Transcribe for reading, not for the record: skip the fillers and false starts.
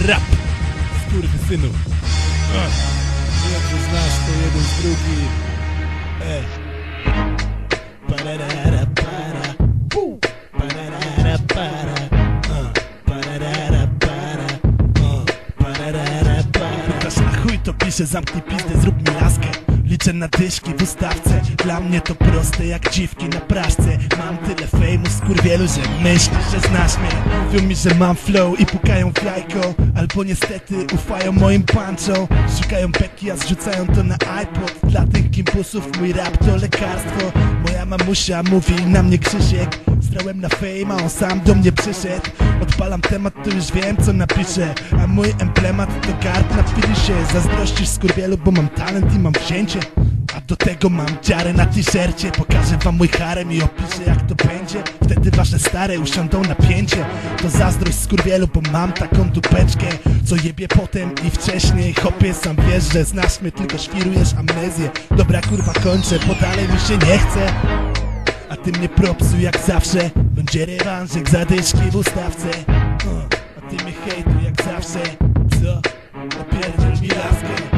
rap, skurwysynu. Jak to znasz, to jeden z drugim. Pararara para, pararara para, pararara para, pararara para. Pytasz na chuj to piszę, zamknij pizdę, zrób mi laskę. Liczę na dyszki w ustawce. Dla mnie to proste jak dziwki na praszce. Mam tyle fejmu, skurwielu, że myślisz, że znasz mnie. Mówią mi, że mam flow i pukają w jajko. Albo niestety ufają moim punchom. Szukają beki, a zrzucają to na iPod. Dla tych gimbusów mój rap to lekarstwo. Moja mamusia mówi na mnie Krzysiek. Strałem na fame, a on sam do mnie przyszedł. Odpalam temat, to już wiem co napiszę. A mój emblemat to karp na finisie. Zazdrościsz skurwielu, bo mam talent i mam wzięcie. A do tego mam dziarę na t-shircie. Pokażę wam mój harem i opiszę jak to będzie. Wtedy wasze stare usiądą na pięcie. To zazdrość skurwielu, bo mam taką dupeczkę, co jebie potem i wcześniej. Hopie, sam wiesz, że znasz mnie, tylko świrujesz amnezję. Dobra kurwa, kończę, bo dalej mi się nie chce. A ty mnie propsuj jak zawsze. Będzie rewanżyk za dyszki w ustawce. A ty mnie hejtuj jak zawsze. Co? Opierdziel mi laskę.